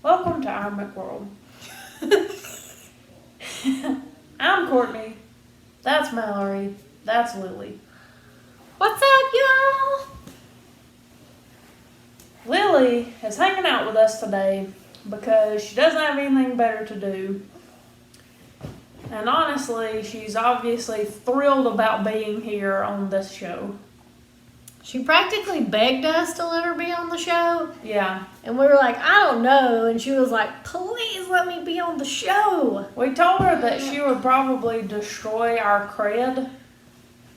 Welcome to our McWorld. I'm Courtney. That's Mallory. That's Lily. What's up, y'all? Lily is hanging out with us today because she doesn't have anything better to do. And honestly, she's obviously thrilled about being here on this show. She practically begged us to let her be on the show. Yeah. And we were like, I don't know. And she was like, please let me be on the show. We told her that she would probably destroy our cred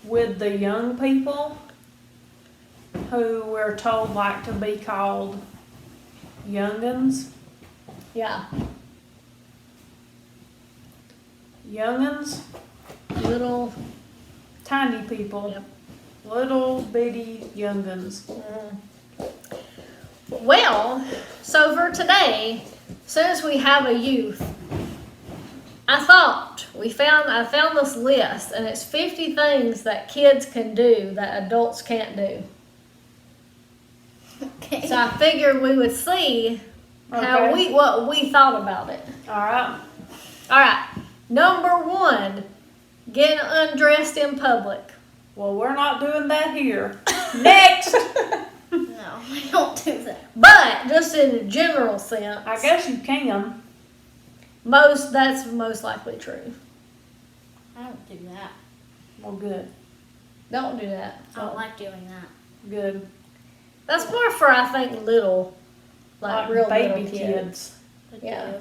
with the young people who we're told like to be called youngins. Yeah. Youngins, Little. tiny people. Yep. Little bitty youngins. Well, so for today, since we have a youth, I found this list, and it's 50 things that kids can do that adults can't do. Okay. So I figured we would see what we thought about it. Alright. All right. Number 1, getting undressed in public. Well, we're not doing that here. Next! No, I don't do that. But just in a general sense, I guess you can. that's most likely true. I don't do that. Well, good. Don't do that. I don't like doing that. Good. That's more for, I think, little, like real baby little kids. kids. But Yeah.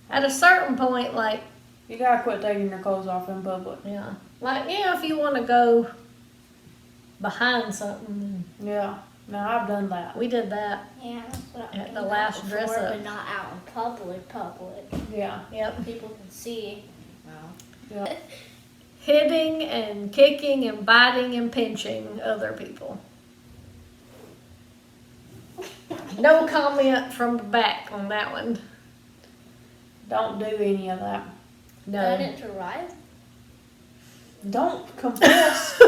At a certain point, like, You gotta quit taking your clothes off in public. yeah, like, if you want to go behind something, Yeah. Now I've done that. we did that. Yeah, that's what I'm At thinking the about last before, dress up. But not out in public. Yeah. Yep. People can see. Well, Yeah. Hitting and kicking and biting and pinching other people. No comment from the back on that one. Don't do any of that. No. Done it to rise. Don't confess.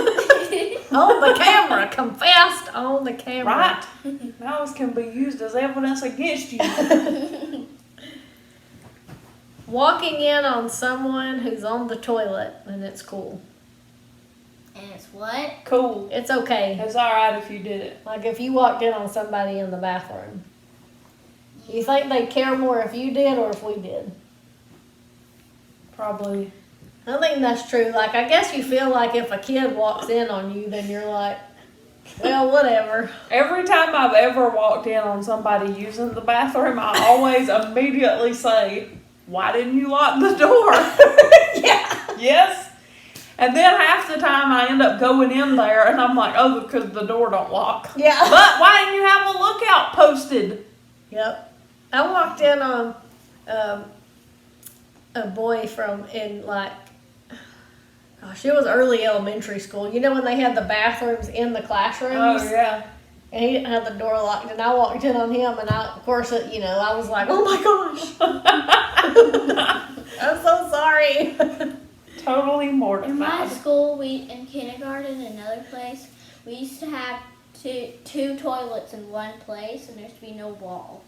On the camera. Confessed on the camera. Right? Those can be used as evidence against you. Walking in on someone who's on the toilet, and it's cool. And it's what? Cool. It's okay. It's alright if you did it. Like if you walked in on somebody in the bathroom. You think they'd care more if you did or if we did? Probably. I think that's true. Like, I guess you feel like if a kid walks in on you, then you're like, well, whatever. Every time I've ever walked in on somebody using the bathroom, I always immediately say, why didn't you lock the door? Yeah. Yes. And then half the time I end up going in there and I'm like, oh, because the door don't lock. Yeah. But why didn't you have a lookout posted? Yep. I walked in on a boy gosh, it was early elementary school. You know when they had the bathrooms in the classrooms? Oh, yeah. And he didn't have the door locked, and I walked in on him, and I was like, oh my gosh. I'm so sorry. Totally In my mortified. school, in kindergarten, another place, we used to have two toilets in one place, and there used to be no wall.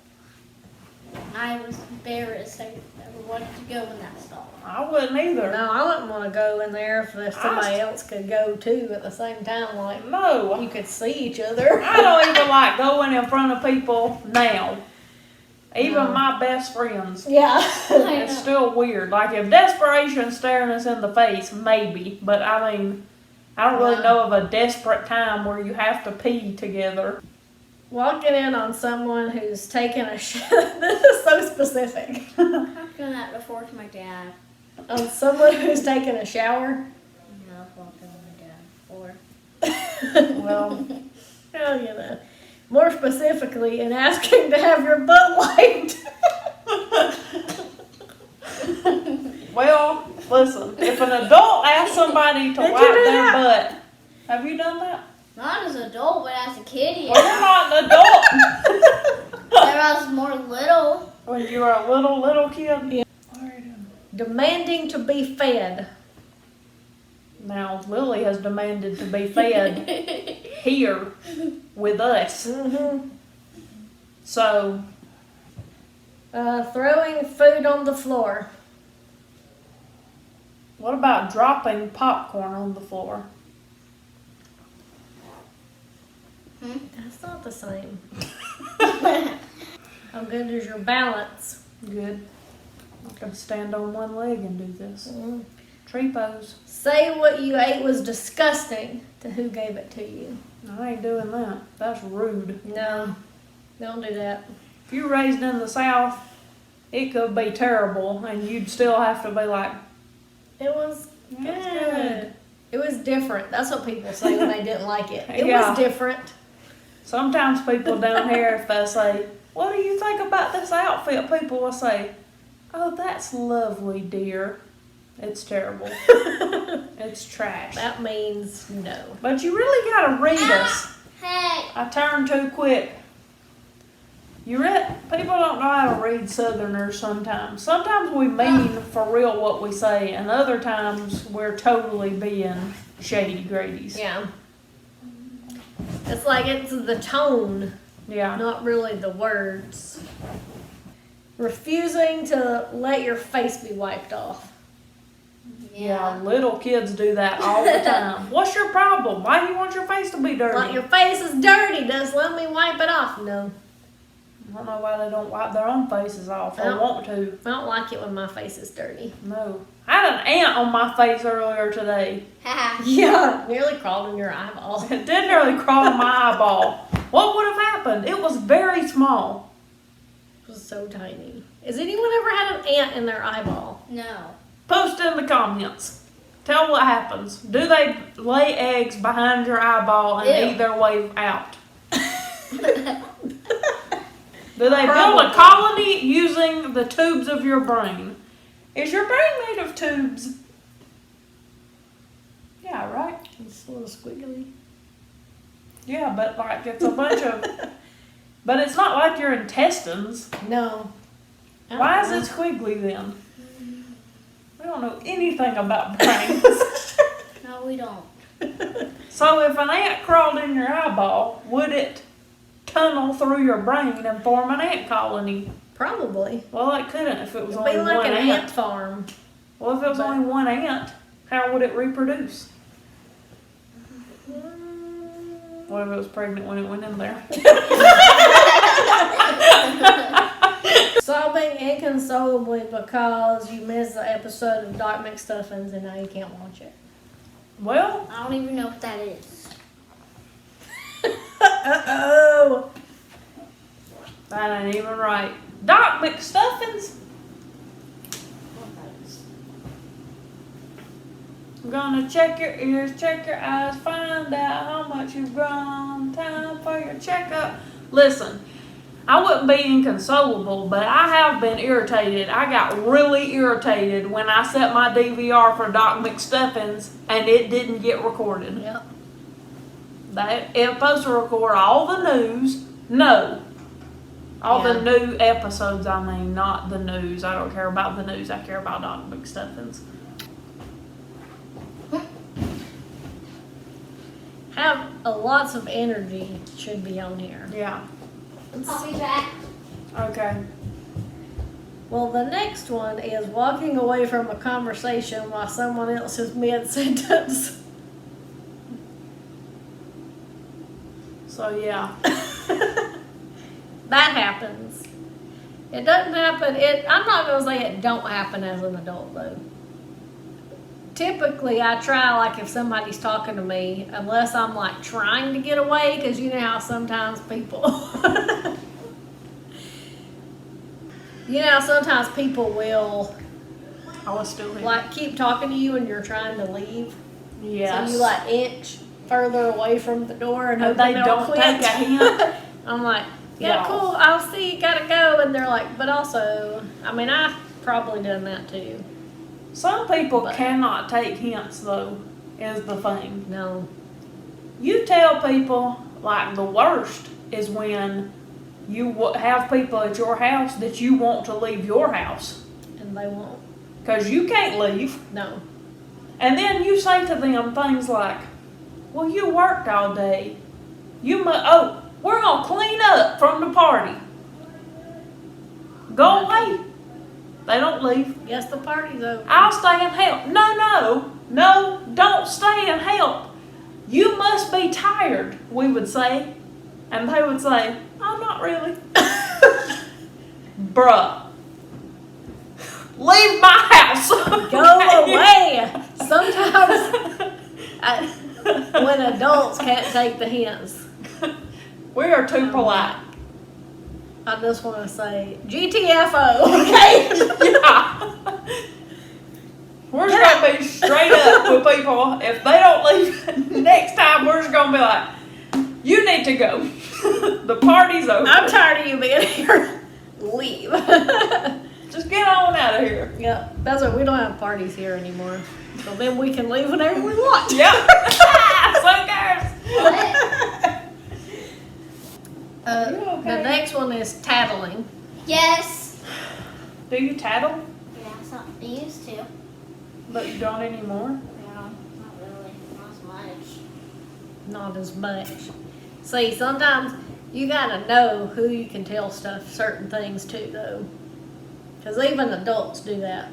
I was embarrassed. I never wanted to go in that stall. I wouldn't either. No, I wouldn't want to go in there if somebody else could go too at the same time. Like, No. you could see each other. I don't even like going in front of people now. Even No. my best friends. Yeah. I It's know. still weird. Like, if desperation's staring us in the face, maybe. But, I mean, I don't really know of a desperate time where you have to pee together. Walking in on someone who's taking a shower. This is so specific. I've done that before to my dad. On someone who's taking a shower. No, I've walked in on my dad before. Well, Hell, you know. More specifically, in asking to have your butt wiped. well, listen. If an adult asks somebody to Did you wipe do their that? butt, have you done that? Not as an adult, but as a kid, Well, you're not an adult. when I was more little. When you were a little kid. Yeah. What are you doing? Demanding to be fed. Now, Lily has demanded to be fed here with us. Mm-hmm. So, Throwing food on the floor. What about dropping popcorn on the floor? That's not the same. How good is your balance? Good. I can stand on one leg and do this. Tree pose. Say what you ate was disgusting to who gave it to you. I ain't doing that. That's rude. No, don't do that. If you're raised in the South, it could be terrible, and you'd still have to be like, It was "Yeah, good. it's good." It was different. That's what people say when they didn't like it. It Yeah. was different. Sometimes people down here, if they say, "What do you think about this outfit?" people will say, "Oh, that's lovely, dear." It's terrible. It's trash. That means no. But you really gotta read us. Hey. I turned too quick. People don't know how to read Southerners sometimes. Sometimes we mean for real what we say, and other times we're totally being shady Grady's. Yeah. It's like it's the tone, Yeah. not really the words. Refusing to let your face be wiped off. Yeah, little kids do that all the time. What's your problem? Why do you want your face to be dirty? Like your face is dirty, just let me wipe it off. No. I don't know why they don't wipe their own faces off or No. want to. I don't like it when my face is dirty. No. I had an ant on my face earlier today. Yeah. Nearly crawled in your eyeball. It didn't really crawl in my eyeball. What would have happened? It was very small. It was so tiny. Has anyone ever had an ant in their eyeball? No. Post in the comments. Tell what happens. Do they lay eggs behind your eyeball and Ew. eat their way out? Do they build Probably. a colony using the tubes of your brain? Is your brain made of tubes? Yeah, right? It's a little squiggly. Yeah, but like it's a bunch of... But it's not like your intestines. No. Why is it squiggly then? We don't know anything about brains. No, we don't. So if an ant crawled in your eyeball, would it tunnel through your brain and form an ant colony? Probably. Well, it couldn't if it was It'd be only like one an ant. ant farm. Well, if it was But- only one ant, how would it reproduce? What if it was pregnant when it went in there? Sobbing inconsolably because you missed the episode of Doc McStuffins and now you can't watch it. Well, I don't even know what that is. Uh-oh. that ain't even right. Doc McStuffins? I'm gonna check your ears, check your eyes, find out how much you've grown. Time for your checkup. Listen, I wouldn't be inconsolable, but I have been irritated. I got really irritated when I set my DVR for Doc McStuffins and it didn't get recorded. Yep. It's supposed to record all the news. No. All the new episodes, I mean, not the news. I don't care about the news. I care about Doc McStuffins. Have lots of energy should be on here. Yeah. I'll be back. Okay. Well, the next one is walking away from a conversation while someone else is mid-sentence. So, yeah. That happens. It doesn't happen. I'm not going to say it don't happen as an adult, though. Typically, I try, like, if somebody's talking to me, unless I'm, like, trying to get away, because you know how sometimes people... you know how sometimes people will, I was still here. like, keep talking to you and you're trying to leave. Yes. So you, like, inch further away from the door and And hope they they'll don't quit. take a hint. I'm like, yeah, Yeah. cool, I'll see you, gotta go. And they're like, but also, I mean, I've probably done that too. Some people But- cannot take hints, though, is the thing. No. You tell people, like, the worst is when you have people at your house that you want to leave your house. And they won't. Because you can't leave. No. And then you say to them things like, well, you worked all day. We're going to clean up from the party. Go away. They don't leave. Yes, the party's over. I'll stay and help. No, don't stay and help. You must be tired, we would say. And they would say, I'm not really. Bruh. Leave my house. Go away. Sometimes when adults can't take the hints, We are too polite. I just want to say GTFO. Okay. Yeah. We're just gonna be straight up with people. If they don't leave next time, we're just gonna be like, you need to go. The party's over. I'm tired of you being here. Leave. Just get on out of here. Yeah, that's what we don't have parties here anymore. So then we can leave whenever we want. Yep. So cares. You okay? The next one is tattling. Yes. Do you tattle? Yeah, so I used to. But you don't anymore? No, not really. Not as much. Not as much. See, sometimes you gotta know who you can tell certain things to, though. Because even adults do that.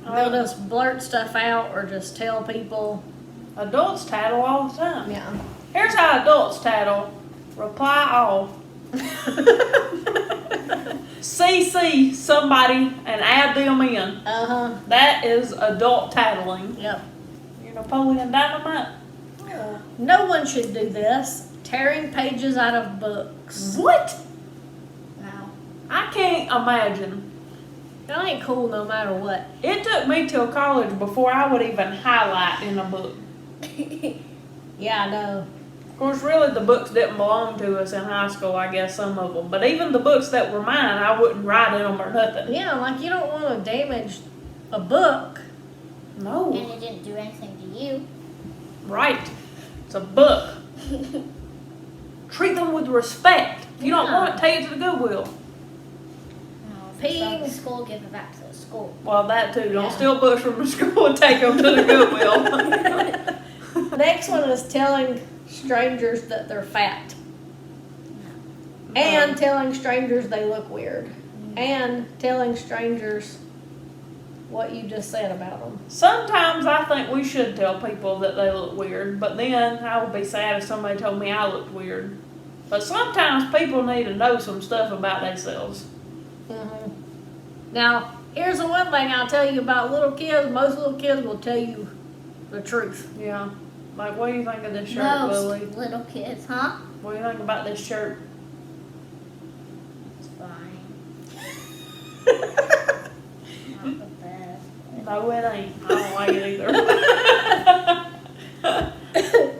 They'll just blurt stuff out or just tell people. Adults tattle all the time. Yeah. Here's how adults tattle. Reply all. CC somebody and add them in. Uh-huh. That is adult tattling. Yep. You're Napoleon Dynamite. No one should do this. Tearing pages out of books. What? No. I can't imagine. That ain't cool no matter what. It took me till college before I would even highlight in a book. Yeah, I know. Of course, really, the books didn't belong to us in high school, I guess, some of them. But even the books that were mine, I wouldn't write in them or nothing. Yeah, like you don't want to damage a book. No. And it didn't do anything to you. Right. It's a book. Treat them with respect. If you don't Yeah. want it, take it to the Goodwill. No, if Pig. it's not the school, give it back to the school. Well, that too. Don't Yeah. steal books from the school and take them to the Goodwill. Next one is telling strangers that they're fat. And telling strangers they look weird. And telling strangers what you just said about them. Sometimes I think we should tell people that they look weird, but then I would be sad if somebody told me I looked weird. But sometimes people need to know some stuff about themselves. Mm-hmm. Now, here's the one thing I'll tell you about little kids. Most little kids will tell you the truth. Yeah. Like, what do you think of this shirt, Lily? Most little kids, huh? What do you think about this shirt? It's fine. Not the best. No, it ain't. I don't like it either.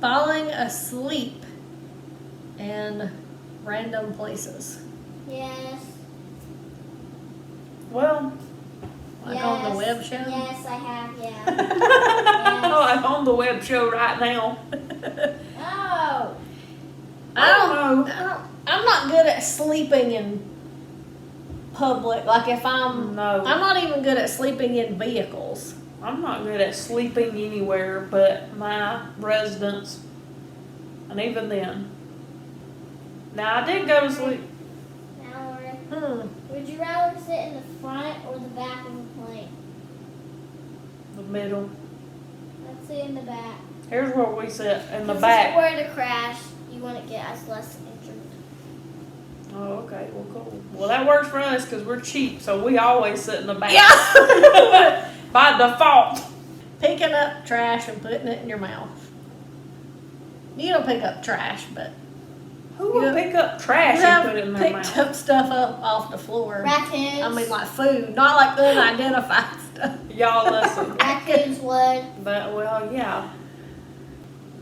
Falling asleep in random places. Yes. Well, Like on the web show. Yes, I have, yeah. I'm on the web show right now. Oh. I don't know. I'm not good at sleeping in public. Like if I'm No. not even good at sleeping in vehicles. I'm not good at sleeping anywhere but my residence. And even then. Now, I did go to sleep. Mallory, would you rather sit in the front or the back of the plane? The middle. Let's sit in the back. Here's where we sit, in the 'Cause back. If you were to crash, you wouldn't get as less injured. Oh, okay. Well, cool. Well, that works for us because we're cheap, so we always sit in the back. Yeah. By default. Picking up trash and putting it in your mouth. You don't pick up trash, but Who would You- pick up trash you and have put it in their picked mouth? up stuff up off the floor. Raccoons. I mean, like food, not like unidentified stuff. Y'all listen. Raccoons would. But, well, yeah.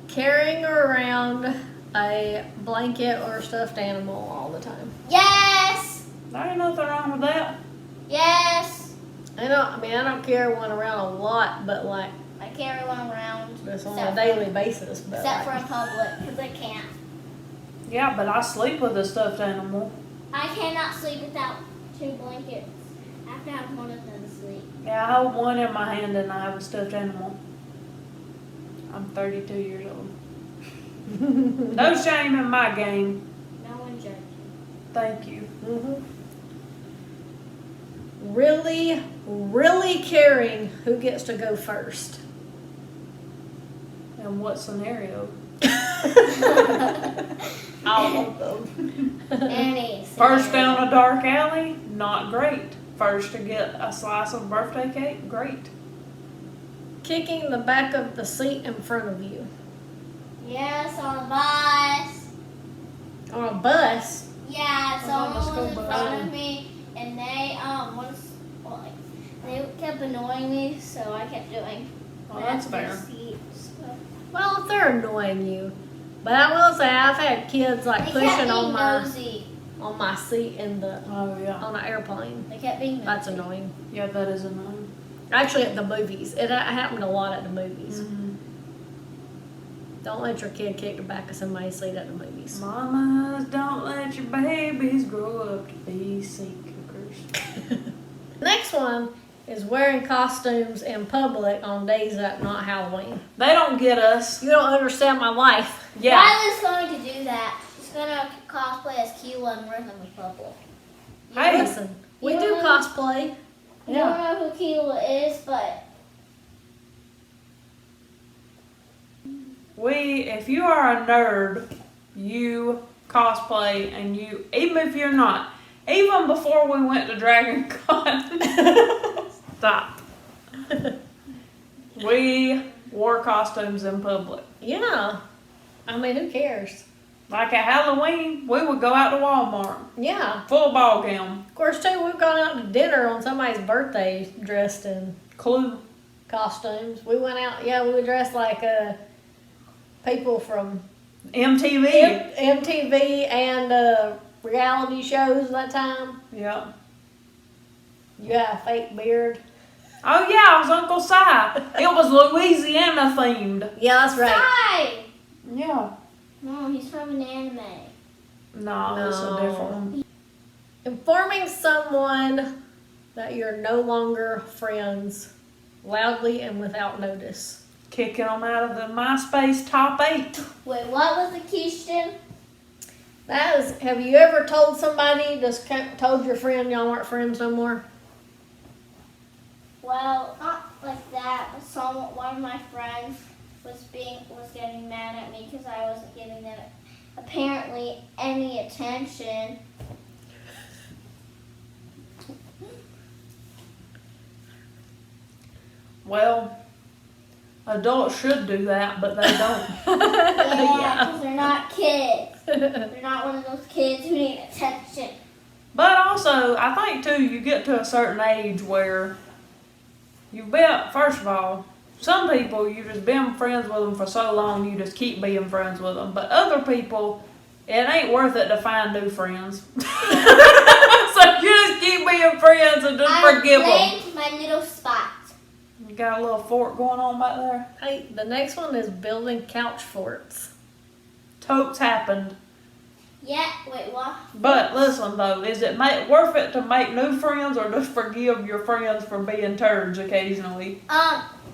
Carrying around a blanket or a stuffed animal all the time. Yes. There ain't nothing wrong with that. Yes. I don't carry one around a lot, but like I carry one around. just on Except a daily basis. But Except for like, in public, because I can't. Yeah, but I sleep with a stuffed animal. I cannot sleep without 2 blankets. I have to have one of them sleep. Yeah, I hold one in my hand and I have a stuffed animal. I'm 32 years old. No shame in my game. No one judges. Thank you. Mm-hmm. Really, really caring who gets to go first. In what scenario? All of them. Any First scenario. down a dark alley, not great. First to get a slice of birthday cake, great. Kicking the back of the seat in front of you. Yes, on a bus. On a bus. Yeah, On the someone was school in bus. front of me, and they they kept annoying me, so I kept doing. Well, that's their fair. seat, so. Well, if they're annoying you. But I will say I've had kids like They kept pushing being on nosy. my seat in the Oh yeah. on an airplane. They kept being nosy. That's annoying. Yeah, that is annoying. Actually, at the movies, it happened a lot at the movies. Mm-hmm. Don't let your kid kick the back of somebody's seat at the movies. Mamas, don't let your babies grow up to be seat kickers. Next one is wearing costumes in public on days that not Halloween. They don't get us. You don't understand my life. Yeah. Riley's going to do that. She's going to cosplay as Keela and wear them in public. Hey. Listen, we You do don't- cosplay. I don't know who Keela is, but If you are a nerd, you cosplay and you, even if you're not, even before we went to Dragon Con, stop. We wore costumes in public. Yeah. I mean, who cares? Like at Halloween, we would go out to Walmart, Yeah. full ball gown, Of course, too, we've gone out to dinner on somebody's birthday dressed in Clue. costumes. We went out, we were dressed like people from MTV. MTV and reality shows that time. Yeah. You had a fake beard. Oh yeah, it was Uncle Si. It was Louisiana themed. Yeah, that's right. Hi! Yeah. No, he's from an anime. No, it's a No. different one. Informing someone that you're no longer friends loudly and without notice. Kicking them out of the MySpace top 8. Wait, what was the question? That is, have you ever told somebody, told your friend y'all weren't friends no more? Well, not like that. But one of my friends was getting mad at me because I wasn't giving them apparently any attention. Well, adults should do that, but they don't. Yeah, because they're not kids. They're not one of those kids who need attention. But also, I think too, you get to a certain age where you've been, first of all, some people, you've just been friends with them for so long, you just keep being friends with them. But other people, it ain't worth it to find new friends. So you just keep being friends and just forgive them. I claimed my little spot. You got a little fort going on back there? Hey, the next one is building couch forts. Totes happened. Yeah, wait, what? But listen though, is it worth it to make new friends or just forgive your friends for being turds occasionally?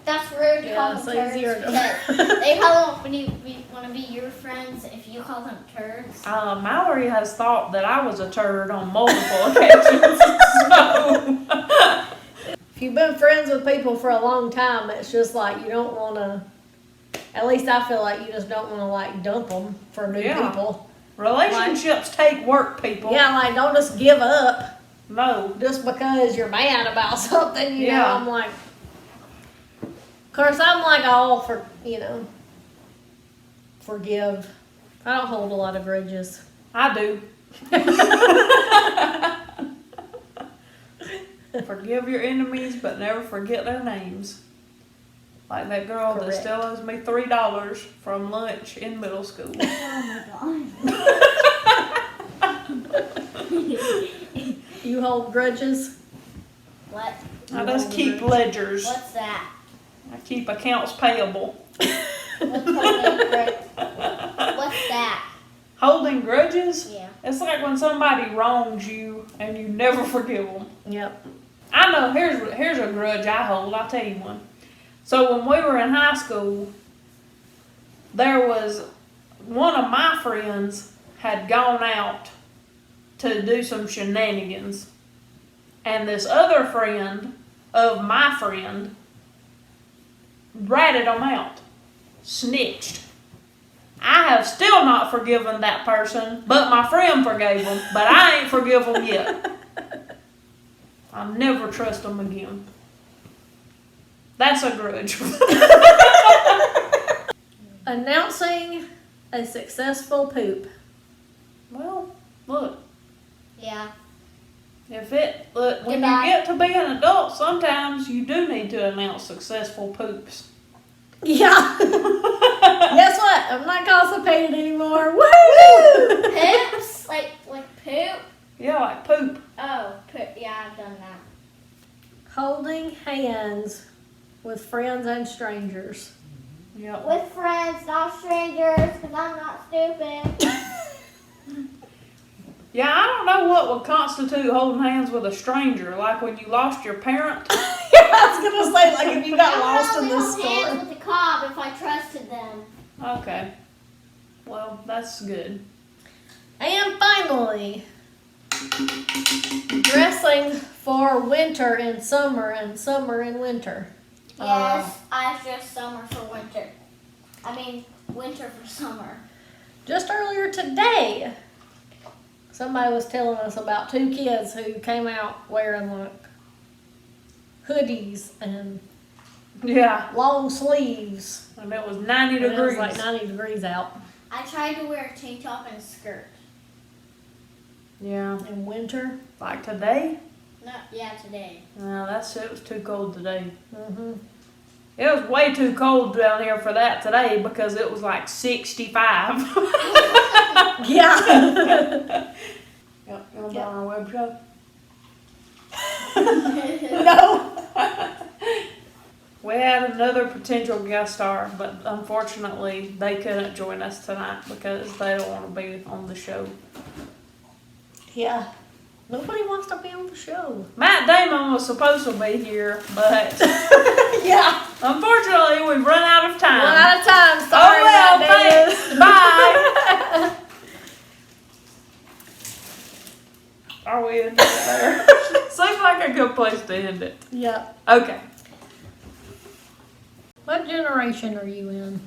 That's rude to Yeah, call it's them turds easier to- because they probably want to be your friends if you call them turds. Mallory has thought that I was a turd on multiple occasions. So If you've been friends with people for a long time, it's just like you don't want to, at least I feel like you just don't want to like dump them for new Yeah. people. relationships take work, people. Yeah, like don't just give up No. just because you're mad about something, you know. Yeah. I'm like, of course, I'm like all for, forgive. I don't hold a lot of grudges. I do. Forgive your enemies, but never forget their names. Like that girl that Correct. still owes me $3 from lunch in middle school. Oh my god. You hold grudges? What? I just keep ledgers. What's that? I keep accounts payable. What's that? Holding grudges? Yeah. It's like when somebody wrongs you and you never forgive them. Yep. I know, here's a grudge I hold, I'll tell you one. So when we were in high school, there was one of my friends had gone out to do some shenanigans. And this other friend of my friend ratted them out. Snitched. I have still not forgiven that person, but my friend forgave them, but I ain't forgive them yet. I'll never trust them again. That's a grudge. Announcing a successful poop. Well, look, Yeah. when you Goodbye. get to be an adult, sometimes you do need to announce successful poops. Yeah. Guess what? I'm not constipated anymore. Woo! Poops? Like poop? Yeah, like poop. Oh, poop. Yeah, I've done that. Holding hands with friends and strangers. Yep. With friends, not strangers, because I'm not stupid. Yeah, I don't know what would constitute holding hands with a stranger, like when you lost your parent. Yeah, I was gonna say, like, if you got I lost would in only the hold hands store. with the cob if I trusted them. Okay. Well, that's good. And finally, dressing for winter and summer in winter. Yes, I dress summer for winter. I mean, winter for summer. Just earlier today, somebody was telling us about 2 kids who came out wearing like hoodies and Yeah, long sleeves. and it was 90 And it was degrees. like 90 degrees out I tried to wear a tank top and a skirt. Yeah, in winter. like today. Today. No, it was too cold today. Mm-hmm. It was way too cold down here for that today because it was like 65. Yeah. Yep, you want to on our web show? No. We had another potential guest star, but unfortunately they couldn't join us tonight because they don't want to be on the show. Yeah. Nobody wants to be on the show. Matt Damon was supposed to be here, but Yeah. unfortunately we've run out of time. One out of time. Sorry, Oh well, Matt thanks. Bye. Are we ending it there? Seems like a good place to end it. Yeah. Okay. What generation are you in?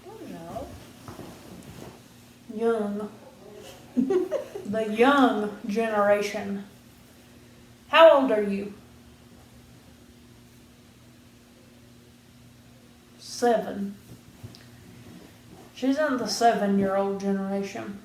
I don't know. Young. The young generation. How old are you? 7. She's in the 7-year-old generation.